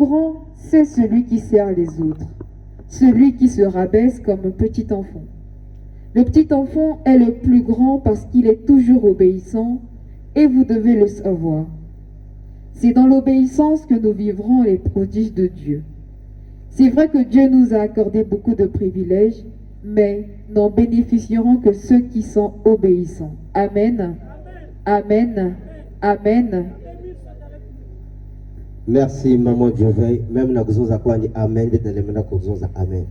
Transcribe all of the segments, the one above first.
grand, c'est celui qui sert les autres, celui qui se rabaisse comme un petit enfant. Le petit enfant est le plus grand parce qu'il est toujours obéissant et vous devez le savoir. C'est dans l'obéissance que nous vivrons les prodiges de Dieu. C'est vrai que Dieu nous a accordé beaucoup de privilèges, mais n'en bénéficieront que ceux qui sont obéissants. Amen. Amen. Amen. Merci, maman Dieu. Même na kuzunza kwa ni amen, bita lemena kuzunza amen.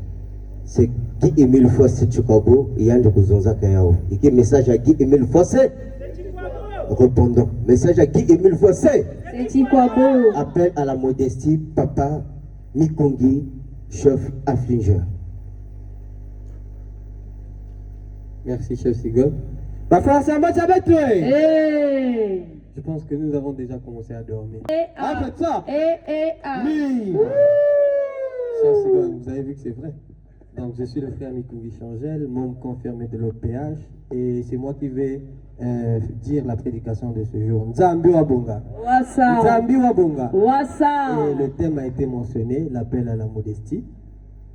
C'est qui Emile Fossé Chukabo, yanje kuzunza kayao. Iki message à Guy Emile Fossé. Répondons. Message à Guy Emile Fossé. Appel à la modestie, papa Mikongi, chef affligeur. Merci, chef Sigon. Hey. Je pense que nous avons déjà commencé à dormir. Faites ça. Oui. Chef Sigon, vous avez vu que c'est vrai. Donc, je suis le frère Mikongi Changel, membre confirmé de l'OPH, et c'est moi qui vais dire la prédication de ce jour. Nzambi Wabonga. Nzambi Wabonga. Et le thème a été mentionné, l'appel à la modestie.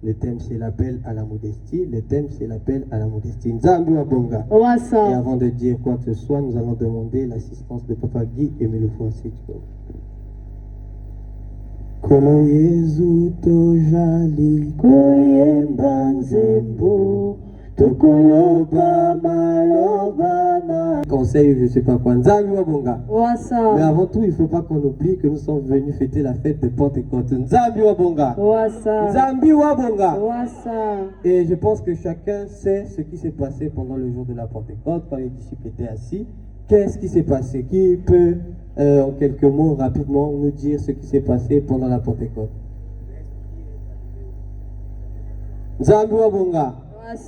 Le thème c'est l'appel à la modestie. Le thème c'est l'appel à la modestie. Nzambi Wabonga. Et avant de dire quoi que ce soit, nous allons demander l'assistance de Papa Guy et Melofouassi. Kolo Yezu tojali koyemba nzembo tokoloba malobana. Conseil, je ne sais pas quoi. Nzambi Wabonga. Mais avant tout, il ne faut pas qu'on oublie que nous sommes venus fêter la fête de Pentecôte. Nzambi Wabonga. Nzambi Wabonga. Et je pense que chacun sait ce qui s'est passé pendant le jour de la Pentecôte, quand les disciples étaient assis. Qu'est-ce qui s'est passé? Qui peut, en quelques mots, rapidement, nous dire ce qui s'est passé pendant la Pentecôte? Nzambi Wabonga.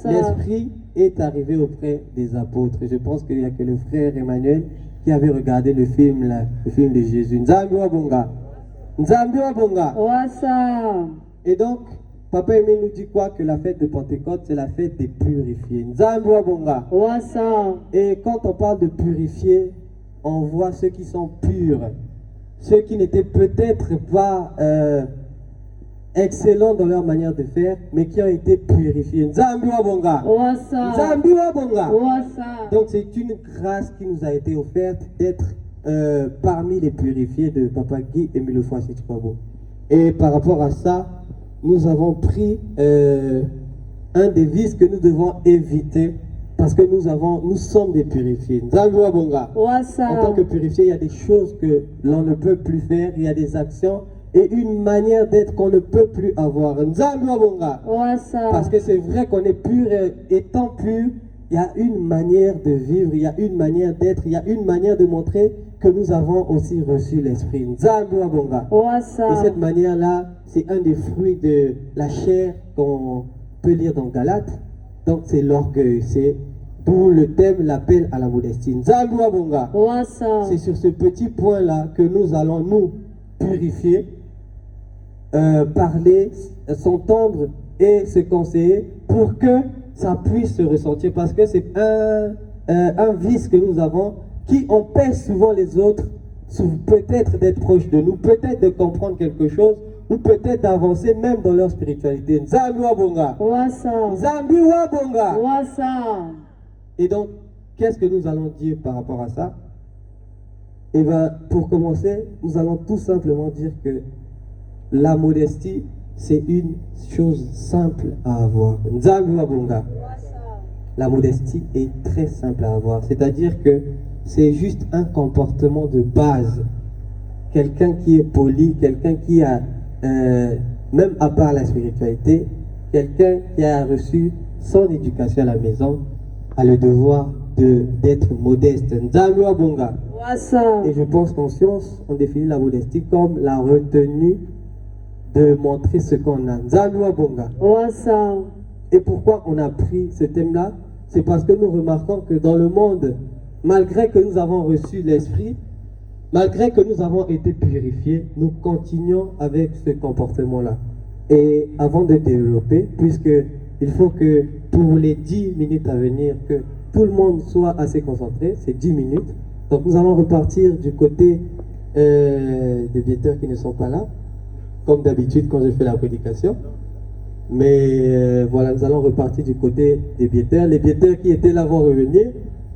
L'Esprit est arrivé auprès des apôtres. Je pense qu'il n'y a que le frère Emmanuel qui avait regardé le film, là, le film de Jésus. Nzambi Wabonga. Nzambi Wabonga. Et donc, Papa Aimé nous dit quoi? Que la fête de Pentecôte, c'est la fête des purifiés. Nzambi Wabonga. Et quand on parle de purifier, on voit ceux qui sont purs, ceux qui n'étaient peut-être pas excellents dans leur manière de faire, mais qui ont été purifiés. Nzambi Wabonga. Nzambi Wabonga. Donc c'est une grâce qui nous a été offerte d'être parmi les purifiés de Papa Guy et Melofouassi Chikabo. Et par rapport à ça, nous avons pris un des vices que nous devons éviter parce que nous sommes des purifiés. Nzambi Wabonga. En tant que purifiés, il y a des choses que l'on ne peut plus faire, il y a des actions et une manière d'être qu'on ne peut plus avoir. Nzambi Wabonga. Parce que c'est vrai qu'on est pur et étant pur, il y a une manière de vivre, il y a une manière d'être, il y a une manière de montrer que nous avons aussi reçu l'Esprit. Nzambi Wabonga. Et cette manière-là, c'est un des fruits de la chair qu'on peut lire dans Galates. Donc c'est l'orgueil, c'est d'où le thème, l'appel à la modestie. Nzambi Wabonga. C'est sur ce petit point-là que nous allons nous purifier, parler, s'entendre et se conseiller pour que ça puisse se ressentir. Parce que c'est un vice que nous avons qui empêche souvent les autres, peut-être d'être proches de nous, peut-être de comprendre quelque chose, ou peut-être d'avancer même dans leur spiritualité. Nzambi Wabonga. Nzambi Wabonga. Et donc, qu'est-ce que nous allons dire par rapport à ça? Et bien, pour commencer, nous allons tout simplement dire que la modestie, c'est une chose simple à avoir. Nzambi Wabonga. La modestie est très simple à avoir. C'est-à-dire que c'est juste un comportement de base. Quelqu'un qui est poli, quelqu'un qui a, même à part la spiritualité, quelqu'un qui a reçu son éducation à la maison, a le devoir d'être modeste. Nzambi Wabonga. Et je pense qu'en science, on définit la modestie comme la retenue de montrer ce qu'on a. Nzambi Wabonga. Et pourquoi on a pris ce thème-là? C'est parce que nous remarquons que dans le monde, malgré que nous avons reçu l'Esprit, malgré que nous avons été purifiés, nous continuons avec ce comportement-là. Et avant de développer, puisque il faut que pour les 10 minutes à venir, que tout le monde soit assez concentré, c'est 10 minutes. Donc nous allons repartir du côté des bienfaiteurs qui ne sont pas là. comme d'habitude quand je fais la prédication. Mais voilà, nous allons repartir du côté des biétaires. Les biétaires qui étaient là vont revenir.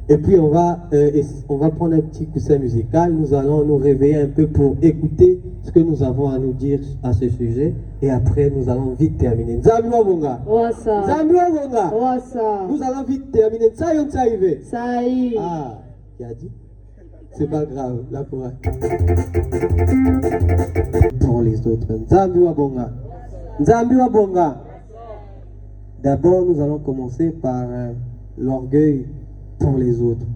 Et puis on va prendre un petit coussin musical. Nous allons nous réveiller un peu pour écouter ce que nous avons à nous dire à ce sujet. Et après, nous allons vite terminer. Nzambi wa bonga. Wasa. Nzambi wa bonga. Wasa. Nous allons vite terminer. Ça y est, ça y est. Ça y est. Ah, qui a dit? C'est pas grave, là pour pour les autres. Nzambi wa bonga. Nzambi wa bonga. D'abord, nous allons commencer par l'orgueil pour les autres.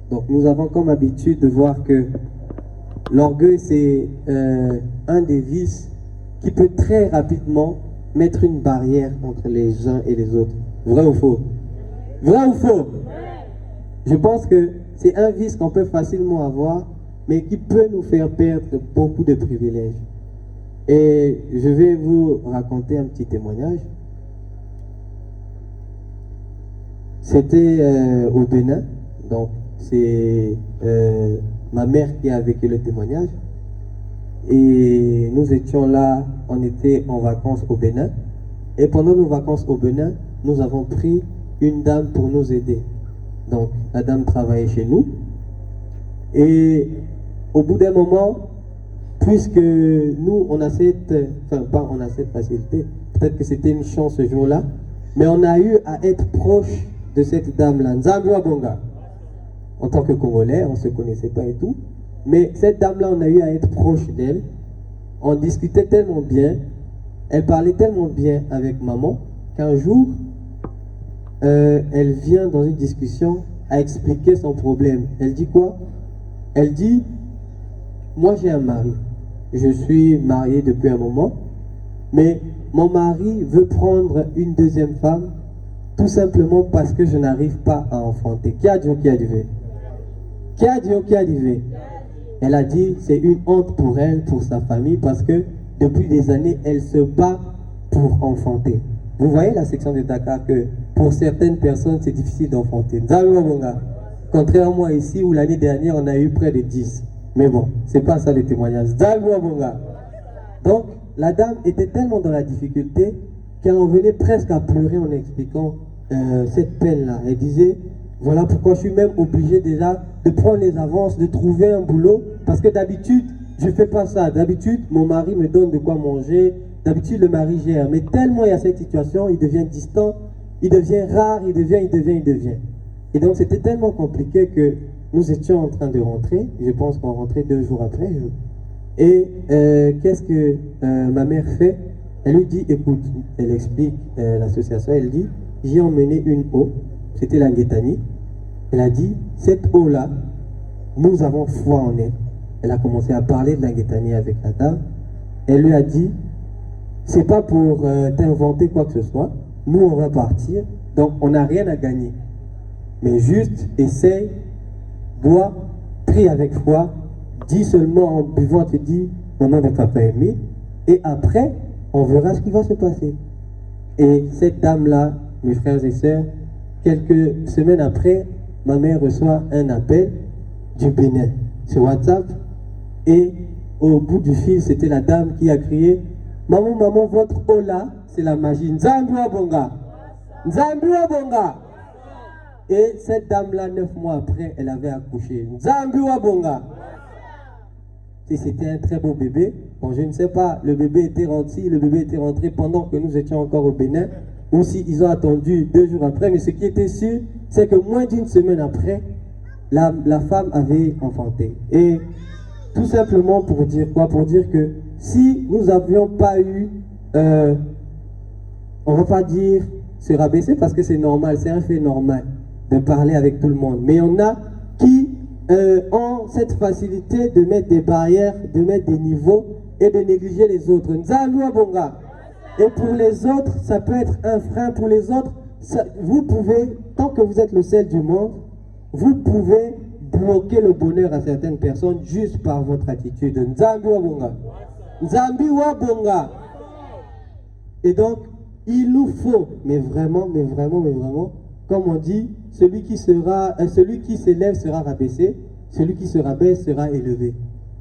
Donc, nous avons comme habitude de voir que l'orgueil, c'est un des vices qui peut très rapidement mettre une barrière entre les uns et les autres. Vrai ou faux? Vrai ou faux? Je pense que c'est un vice qu'on peut facilement avoir, mais qui peut nous faire perdre beaucoup de privilèges. Et je vais vous raconter un petit témoignage. C'était au Bénin, donc c'est ma mère qui a vécu le témoignage. Et nous étions là, on était en vacances au Bénin. Et pendant nos vacances au Bénin, nous avons pris une dame pour nous aider. Donc la dame travaillait chez nous. Et au bout d'un moment, puisque nous, on a cette facilité, peut-être que c'était une chance ce jour-là, mais on a eu à être proche de cette dame-là, Nzambi wa bonga. En tant que Congolais, on ne se connaissait pas et tout, mais cette dame-là, on a eu à être proche d'elle. On discutait tellement bien, elle parlait tellement bien avec maman, qu'un jour, elle vient dans une discussion à expliquer son problème. Elle dit quoi? Elle dit, moi j'ai un mari, je suis marié depuis un moment, mais mon mari veut prendre une deuxième femme tout simplement parce que je n'arrive pas à enfanter. Qui a dit ou qui a dit? Qui a dit ou qui a dit? Elle a dit c'est une honte pour elle, pour sa famille, parce que depuis des années, elle se bat pour enfanter. Vous voyez la section de Dakar que pour certaines personnes, c'est difficile d'enfanter. Contrairement à ici où l'année dernière, on a eu près de 10. Mais bon, c'est pas ça le témoignage. Donc, la dame était tellement dans la difficulté qu'elle en venait presque à pleurer en expliquant cette peine-là. Elle disait, voilà pourquoi je suis même obligé déjà de prendre les avances, de trouver un boulot, parce que d'habitude, je ne fais pas ça. D'habitude, mon mari me donne de quoi manger, d'habitude, le mari gère. Mais tellement il y a cette situation, il devient distant, il devient rare, il devient. Et donc, c'était tellement compliqué que nous étions en train de rentrer. Je pense qu'on rentrait 2 jours après. Et qu'est-ce que ma mère fait? Elle lui dit, écoute, elle explique l'association, elle dit, j'ai emmené une eau, c'était la Nguétani. Elle a dit, cette eau-là, nous avons foi en elle. Elle a commencé à parler de la Nguétani avec la dame. Elle lui a dit, c'est pas pour t'inventer quoi que ce soit, nous on va partir, donc on n'a rien à gagner. Mais juste, essaye, bois, prie avec foi, dis seulement en buvant, tu dis, au nom de Papa Émile, et après, on verra ce qui va se passer. Et cette dame-là, mes frères et sœurs, quelques semaines après, ma mère reçoit un appel du Bénin sur WhatsApp. Et au bout du fil, c'était la dame qui a crié, maman, maman, votre eau là, c'est la magie. Nzambi wa bonga. Nzambi wa bonga. Et cette dame-là, 9 mois après, elle avait accouché. Nzambi wa bonga. Et c'était un très beau bébé. Bon, je ne sais pas, le bébé était rentré pendant que nous étions encore au Bénin, ou s'ils ont attendu 2 jours après. Mais ce qui était sûr, c'est que moins d'une semaine après, la femme avait enfanté. Et tout simplement pour dire quoi? Pour dire que si nous n'avions pas eu, on ne va pas dire se rabaisser parce que c'est normal, c'est un fait normal de parler avec tout le monde. Mais il y en a qui ont cette facilité de mettre des barrières, de mettre des niveaux et de négliger les autres. Nzambi wa bonga. Et pour les autres, ça peut être un frein. Pour les autres, vous pouvez, tant que vous êtes le sel du monde, vous pouvez bloquer le bonheur à certaines personnes juste par votre attitude. Nzambi wa bonga. Nzambi wa bonga. Et donc, il nous faut, mais vraiment, comme on dit, celui qui s'élève sera rabaissé, celui qui se rabaisse sera élevé.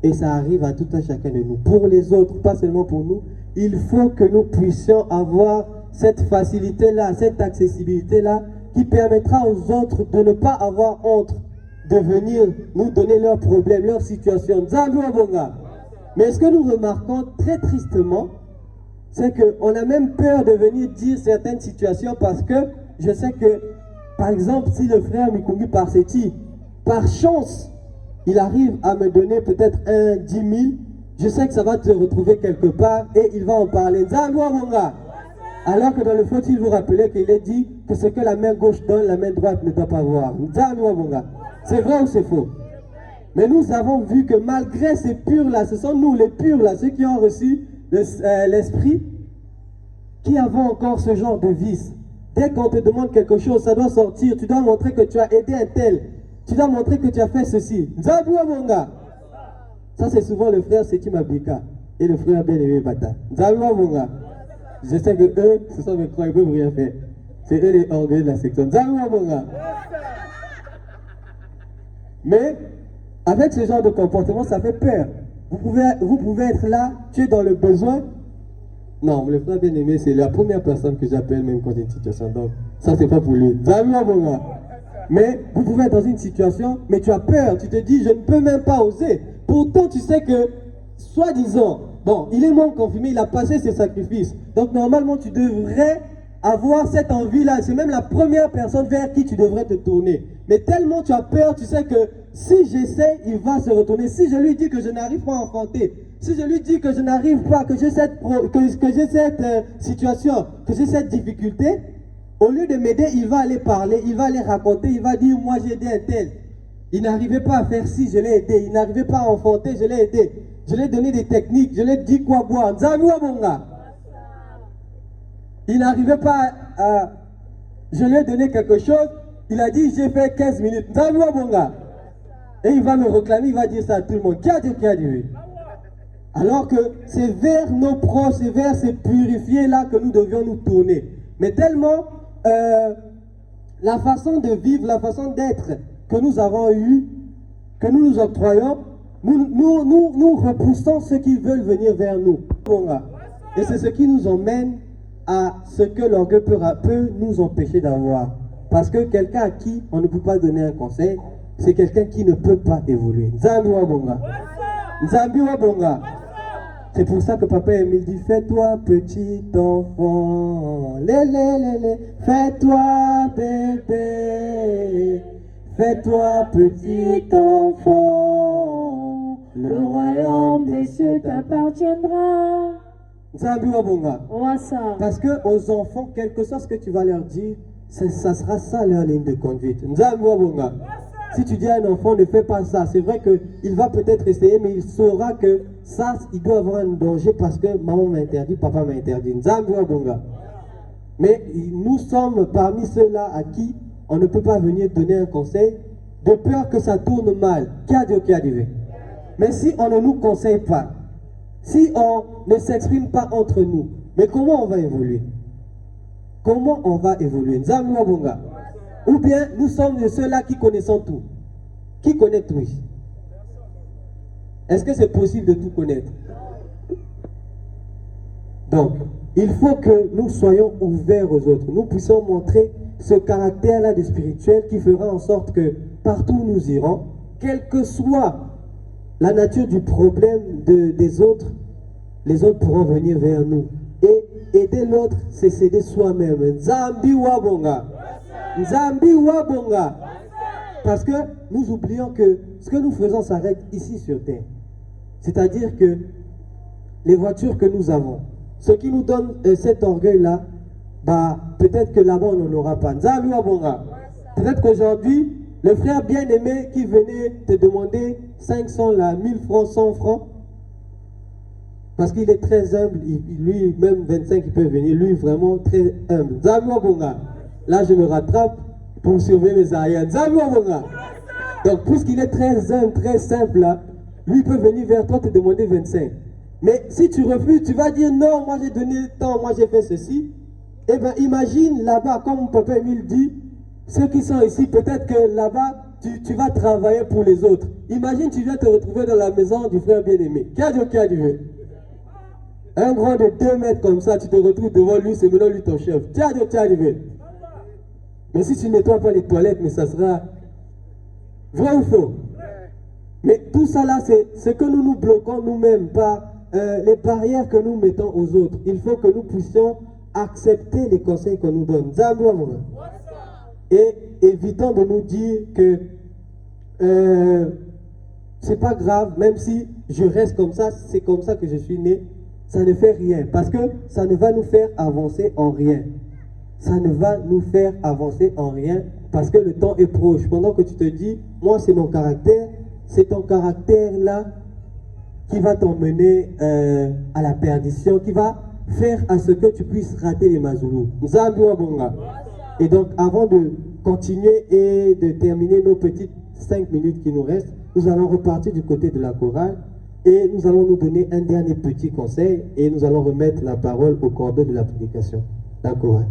Et ça arrive à tout un chacun de nous. Pour les autres, pas seulement pour nous, il faut que nous puissions avoir cette facilité-là, cette accessibilité-là, qui permettra aux autres de ne pas avoir honte de venir nous donner leurs problèmes, leurs situations. Nzambi wa bonga. Mais ce que nous remarquons très tristement, c'est qu'on a même peur de venir dire certaines situations parce que je sais que, par exemple, si le frère Mikungi Parseti, par chance, il arrive à me donner peut-être 10 000, je sais que ça va te retrouver quelque part et il va en parler. Nzambi wa bonga. Alors que dans le faut-il vous rappeler qu'il est dit que ce que la main gauche donne, la main droite ne doit pas voir. Nzambi wa bonga. C'est vrai ou c'est faux? Mais nous avons vu que malgré ces purs-là, ce sont nous les purs-là, ceux qui ont reçu l'esprit, qui avons encore ce genre de vice. Dès qu'on te demande quelque chose, ça doit sortir. Tu dois montrer que tu as aidé un tel. Tu dois montrer que tu as fait ceci. Nzambi wa bonga. Ça, c'est souvent le frère Setim Abika et le frère bien-aimé Bata. Nzambi wa bonga. Je sais que eux, ce sont mes croix, ils ne peuvent rien faire. C'est eux les orgueils de la section. Nzambi wa bonga. Mais avec ce genre de comportement, ça fait peur. Vous pouvez être là, tu es dans le besoin. Non, le frère bien-aimé, c'est la première personne que j'appelle même quand il y a une situation. Donc, ça, c'est pas pour lui. Mais vous pouvez être dans une situation, mais tu as peur. Tu te dis, je ne peux même pas oser. Pourtant, tu sais que, soi-disant, bon, il est membre confirmé, il a passé ses sacrifices. Donc, normalement, tu devrais avoir cette envie-là. C'est même la première personne vers qui tu devrais te tourner. Mais tellement tu as peur, tu sais que si j'essaie, il va se retourner. Si je lui dis que je n'arrive pas à enfanter, si je lui dis que je n'arrive pas, que j'ai cette situation, que j'ai cette difficulté, au lieu de m'aider, il va aller parler, il va aller raconter, il va dire, moi j'ai aidé un tel. Il n'arrivait pas à faire ci, je l'ai aidé. Il n'arrivait pas à enfanter, je l'ai aidé. Je lui ai donné des techniques, je lui ai dit quoi boire. Nzambi wa bonga. Il n'arrivait pas à... Je lui ai donné quelque chose, il a dit j'ai fait 15 minutes. Nzambi wa bonga. Et il va me réclamer, il va dire ça à tout le monde. Qui a dit oui. Alors que c'est vers nos proches, c'est vers ces purifiés-là que nous devions nous tourner. Mais tellement la façon de vivre, la façon d'être que nous avons eue, que nous nous octroyons, nous repoussons ceux qui veulent venir vers nous. Et c'est ce qui nous emmène à ce que l'orgueil peut nous empêcher d'avoir. Parce que quelqu'un à qui on ne peut pas donner un conseil, c'est quelqu'un qui ne peut pas évoluer. Nzambi wa bonga. Nzambi wa bonga. C'est pour ça que Papa Emile dit, fais-toi petit enfant, fais-toi bébé, fais-toi petit enfant, le royaume des cieux t'appartiendra. Nzambi wa bonga. Wassa. Parce que aux enfants, quel que soit ce que tu vas leur dire, ça sera ça leur ligne de conduite. Nzambi wa bonga. Si tu dis à un enfant ne fais pas ça, c'est vrai qu'il va peut-être essayer, mais il saura que ça, il doit avoir un danger parce que maman m'a interdit, papa m'a interdit. Nzambi wa bonga. Mais nous sommes parmi ceux-là à qui on ne peut pas venir donner un conseil de peur que ça tourne mal. Qui a dit? Mais si on ne nous conseille pas, si on ne s'exprime pas entre nous, mais comment on va évoluer? Comment on va évoluer? Nzambi wa bonga. Ou bien nous sommes de ceux-là qui connaissons tout. Qui connaît tout? Est-ce que c'est possible de tout connaître? Donc, il faut que nous soyons ouverts aux autres. Nous puissions montrer ce caractère-là de spirituel qui fera en sorte que partout où nous irons, quelle que soit la nature du problème des autres, les autres pourront venir vers nous. Et aider l'autre, c'est s'aider soi-même. Nzambi wa bonga. Nzambi wa bonga. Parce que nous oublions que ce que nous faisons s'arrête ici sur terre. C'est-à-dire que les voitures que nous avons, ce qui nous donne cet orgueil-là, bah, peut-être que là-bas on n'en aura pas. Nzambi wa bonga. Peut-être qu'aujourd'hui, le frère bien-aimé qui venait te demander 500 là, 1000 francs, 100 francs, parce qu'il est très humble, lui même 25 il peut venir, lui vraiment très humble. Nzambi wa bonga. Là, je me rattrape pour surveiller mes arrières. Nzambi wa bonga. Donc, puisqu'il est très humble, très simple, là, lui peut venir vers toi te demander 25. Mais si tu refuses, tu vas dire non, moi j'ai donné tant, moi j'ai fait ceci. Eh bien, imagine là-bas, comme mon papa Emile dit, ceux qui sont ici, peut-être que là-bas, tu vas travailler pour les autres. Imagine, tu viens te retrouver dans la maison du frère bien-aimé. Qui a dit un grand de 2 mètres comme ça, tu te retrouves devant lui, c'est maintenant lui ton chef. Qui a dit mais si tu nettoies pas les toilettes, mais ça sera vrai ou faux? Mais tout ça là, c'est ce que nous nous bloquons nous-mêmes par les barrières que nous mettons aux autres. Il faut que nous puissions accepter les conseils qu'on nous donne. Et évitons de nous dire que c'est pas grave, même si je reste comme ça, c'est comme ça que je suis né, ça ne fait rien. Parce que ça ne va nous faire avancer en rien. Ça ne va nous faire avancer en rien parce que le temps est proche. Pendant que tu te dis, moi c'est mon caractère, c'est ton caractère là qui va t'emmener à la perdition, qui va faire à ce que tu puisses rater les Mazoulous. Et donc avant de continuer et de terminer nos petites 5 minutes qui nous restent, nous allons repartir du côté de la chorale et nous allons nous donner un dernier petit conseil et nous allons remettre la parole au cordon de la prédication. La chorale.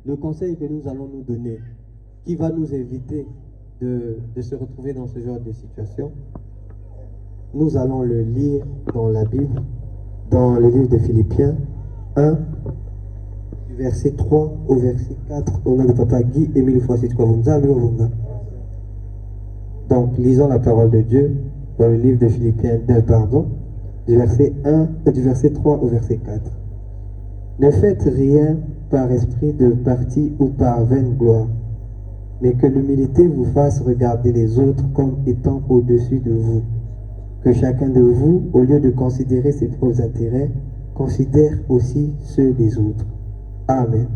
Le conseil que nous allons nous donner, qui va nous éviter de se retrouver dans ce genre de situation, nous allons le lire dans la Bible, dans le livre de Philippiens 1, du verset 3 au verset 4, au nom de Papa Guy Émile Foissi. Donc, lisons la parole de Dieu dans le livre de Philippiens 2, du verset 3 au verset 4. Ne faites rien par esprit de parti ou par vaine gloire, mais que l'humilité vous fasse regarder les autres comme étant au-dessus de vous. Que chacun de vous, au lieu de considérer ses propres intérêts, considère aussi ceux des autres. Amen.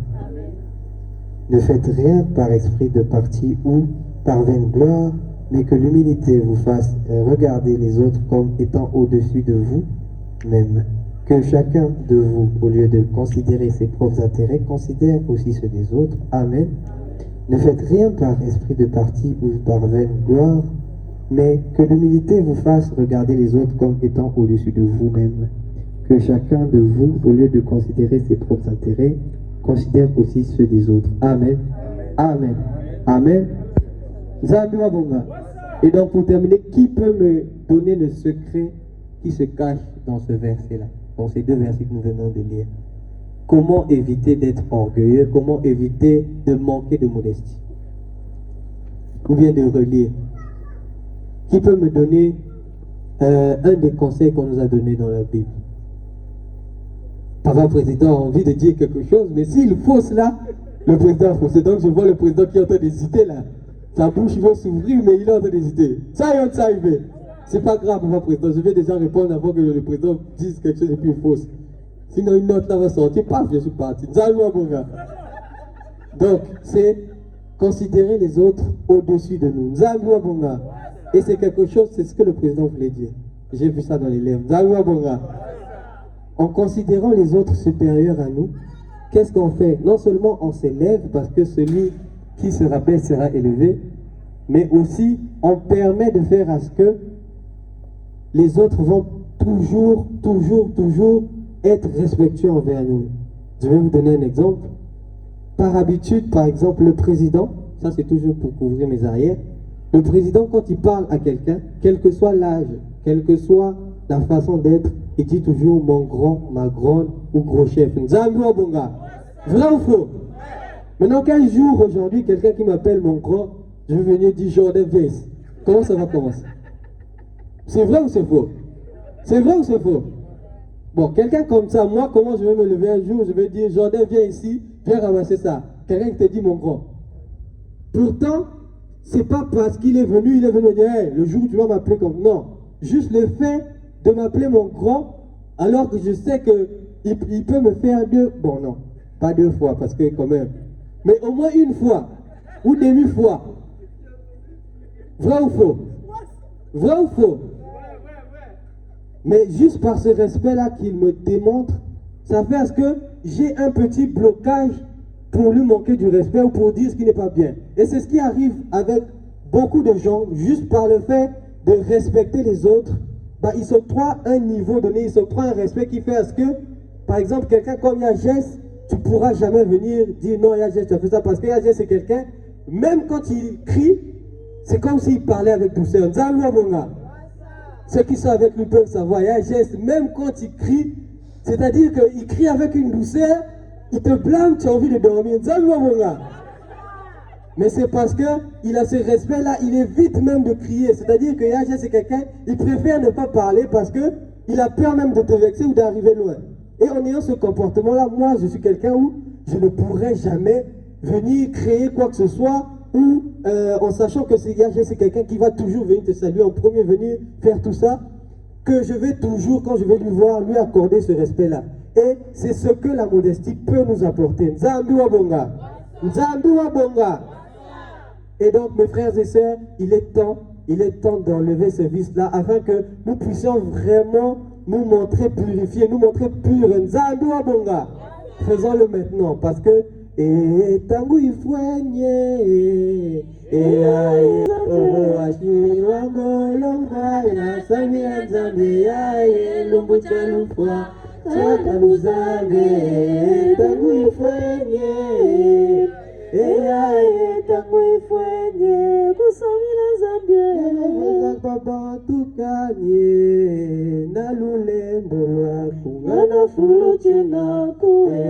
Ne faites rien par esprit de parti ou par vaine gloire, mais que l'humilité vous fasse regarder les autres comme étant au-dessus de vous-même. Que chacun de vous, au lieu de considérer ses propres intérêts, considère aussi ceux des autres. Amen. Ne faites rien par esprit de parti ou par vaine gloire, mais que l'humilité vous fasse regarder les autres comme étant au-dessus de vous-même. Que chacun de vous, au lieu de considérer ses propres intérêts, considère aussi ceux des autres. Amen. Amen. Amen. Amen. Et donc pour terminer, qui peut me donner le secret qui se cache dans ce verset-là, dans ces 2 versets que nous venons de lire? Comment éviter d'être orgueilleux? Comment éviter de manquer de modestie? Ou bien de relire? Qui peut me donner un des conseils qu'on nous a donné dans la Bible? Papa président a envie de dire quelque chose, mais s'il fausse là, le président a faussé. Donc je vois le président qui est en train d'hésiter là. Sa bouche veut s'ouvrir, mais il est en train d'hésiter. Ça y est, ça y est. C'est pas grave, papa président. Je vais déjà répondre avant que le président dise quelque chose et puis il fausse. Sinon une note là va sortir, paf, je suis parti. Donc c'est considérer les autres au-dessus de nous. Et c'est quelque chose, c'est ce que le président voulait dire. J'ai vu ça dans les lèvres. En considérant les autres supérieurs à nous, qu'est-ce qu'on fait? Non seulement on s'élève parce que celui qui se rabaisse sera élevé, mais aussi on permet de faire à ce que les autres vont toujours être respectueux envers nous. Je vais vous donner un exemple. Par habitude, par exemple, le président, ça c'est toujours pour couvrir mes arrières, le président quand il parle à quelqu'un, quel que soit l'âge, quelle que soit la façon d'être, il dit toujours mon grand, ma grande ou gros chef. Vrai ou faux? Maintenant, quel jour aujourd'hui, quelqu'un qui m'appelle mon grand, je vais venir dire Jordan Weiss. Comment ça va commencer? C'est vrai ou c'est faux? C'est vrai ou c'est faux? Bon, quelqu'un comme ça, moi, comment je vais me lever un jour, je vais dire, Jordan, viens ici, viens ramasser ça. Quelqu'un qui te dit, mon grand. Pourtant, c'est pas parce qu'il est venu dire, hey, le jour où tu vas m'appeler comme... Non, juste le fait de m'appeler mon grand, alors que je sais qu'il peut me faire deux... Bon, non, pas deux fois, parce que quand même... Mais au moins une fois, ou demi-fois. Vrai ou faux? Vrai ou faux? Mais juste par ce respect-là qu'il me démontre, ça fait à ce que j'ai un petit blocage pour lui manquer du respect ou pour dire ce qui n'est pas bien. Et c'est ce qui arrive avec beaucoup de gens, juste par le fait de respecter les autres, bah, ils s'octroient un niveau donné, ils s'octroient un respect qui fait à ce que, par exemple, quelqu'un comme Yagès, tu ne pourras jamais venir dire non, Yagès, tu as fait ça, parce que Yagès, c'est quelqu'un, même quand il crie, c'est comme s'il parlait avec douceur. Ceux qui sont avec lui peuvent savoir, Yagès, même quand il crie, c'est-à-dire qu'il crie avec une douceur, il te blâme, tu as envie de dormir. Mais c'est parce qu'il a ce respect-là, il évite même de crier. C'est-à-dire que Yagès, c'est quelqu'un, il préfère ne pas parler parce qu'il a peur même de te vexer ou d'arriver loin. Et en ayant ce comportement-là, moi, je suis quelqu'un où je ne pourrais jamais venir créer quoi que ce soit, ou en sachant que Yagès, c'est quelqu'un qui va toujours venir te saluer, en premier venir faire tout ça, que je vais toujours, quand je vais lui voir, lui accorder ce respect-là. Et c'est ce que la modestie peut nous apporter. Nzambi wa bonga. Nzambi wa bonga. Et donc, mes frères et sœurs, il est temps d'enlever ce vice-là afin que nous puissions vraiment nous montrer purifiés, nous montrer purs. Nzambi wa bonga. Faisons-le maintenant parce que et tangu ifwenye aye oho ashirwa ngolonga na samia nzambi aye lumbu chalufwa chaka luzange tangu ifwenye aye tangu ifwenye kusamila zambie baba tukanye na lulendo lwako ngana fulu chena kunje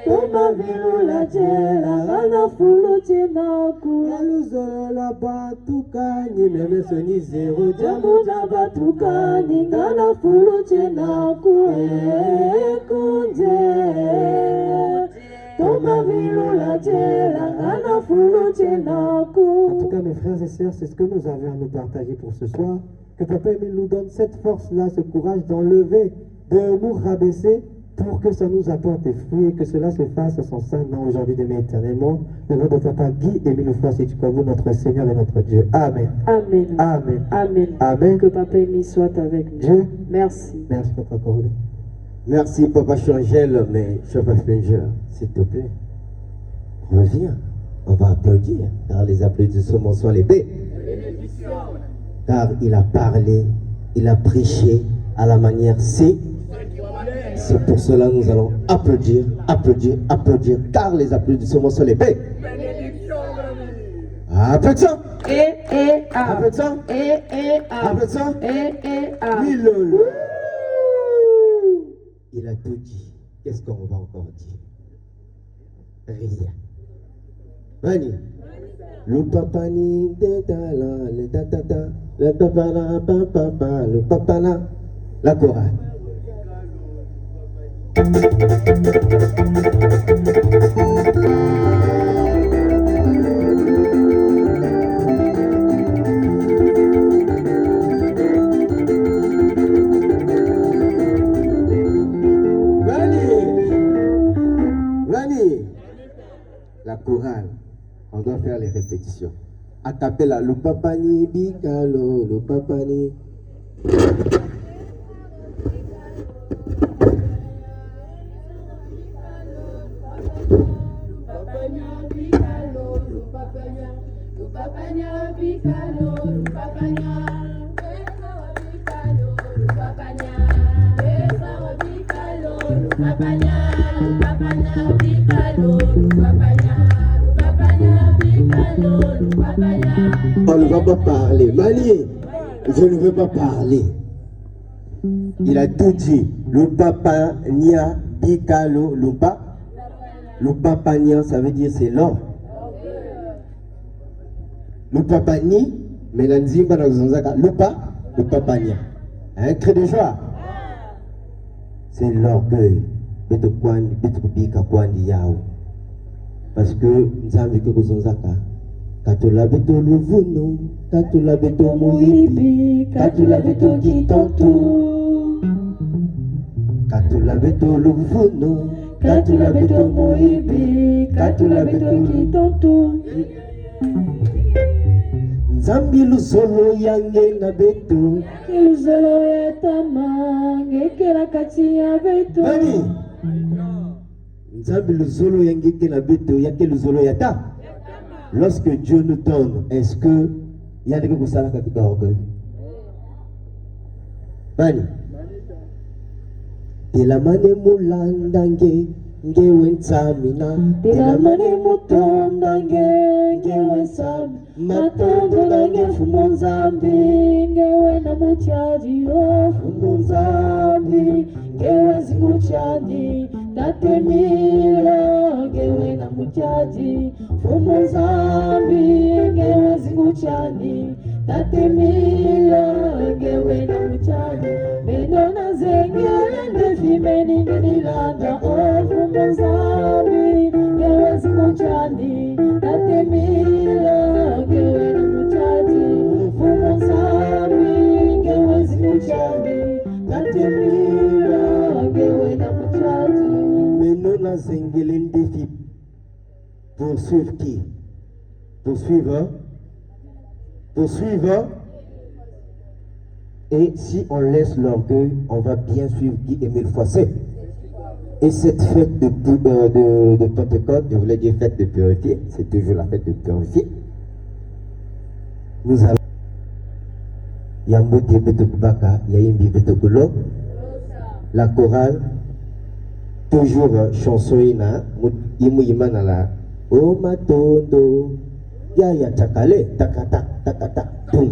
toma vilula chela ngana fulu chena kueluzolola batukanye meme soni zero jambo na batukanye ngana fulu chena kunje En tout cas, mes frères et sœurs, c'est ce que nous avions à nous partager pour ce soir. Que Papa Émile nous donne cette force-là, ce courage d'enlever, de nous rabaisser pour que ça nous apporte des fruits et que cela se fasse à son saint nom aujourd'hui, demain, éternellement. Le nom de Papa Guy Émile Foissé-Tukwabou, notre Seigneur et notre Dieu. Amen. Amen. Amen. Amen. Amen. Que Papa Émile soit avec nous. Dieu. Merci. Merci, Papa Corday. Merci, Papa Changel, mais Papa Finger, s'il te plaît, reviens. On va applaudir, car les applaudissements sont les paix. Car il a parlé, il a prêché à la manière C. C'est pour cela que nous allons applaudir, applaudir, applaudir, car les applaudissements sont les paix. Applaudissons. Applaudissons. Applaudissons. Oui, Lolo. Il a tout dit. Qu'est-ce qu'on va encore dire? Rien. Vani. Le papani de tala, le tatata, le papana, papa, le papana, la chorale. La chorale, on doit faire les répétitions. À taper là, le papani, bicalo, le papani. On ne va pas parler. Mali, je ne veux pas parler. Il a tout dit. Le papa nia bikalo lupa. Le papa nia, ça veut dire c'est l'or. Le papa ni, mais la nzimba na zonzaka lupa, le papa nia. Un cri de joie. C'est l'orgueil. Parce que nous avons vécu que nous avons Katula beto luvuno, katula beto muibi, katula beto kitontu. Katula beto luvuno, katula beto muibi, katula beto kitontu. Nzambi luzolo yange na beto. Luzolo etama, ngekela kati ya beto. Nani? Nzambi luzolo yange ke na beto, yake luzolo yata. Lorsque Dieu nous donne, est-ce que il y a des gens qui savent qu'il y a orgueil? Bani. De la mane mulandange, ngewensamina. De la mane mutondange, ngewensam. Matondo dange fumonzambi, ngewena muchaji o fumonzambi. Ngewezi muchaji, tatemila, ngewena muchaji. Fumonzambi, ngewezi muchaji, tatemila, ngewena muchaji. Menona zengele ndefimeni ngenilanda o fumonzambi, ngewezi muchaji, tatemila, ngewena muchaji. Fumonzambi, ngewezi muchaji, tatemila, ngewena muchaji. Menona zengele ndefi. Poursuivre qui? Poursuivre. Poursuivre. Et si on laisse l'orgueil, on va bien suivre Guy Émile Fossé. Et cette fête de Pentecôte, je voulais dire fête de purifier, c'est toujours la fête de purifier. Nous avons Yambote Betokubaka, Yayimbi Betokulo, la chorale, toujours chanson ina, Imu Imanala. O matondo, ya chakale, takata, takata, boum.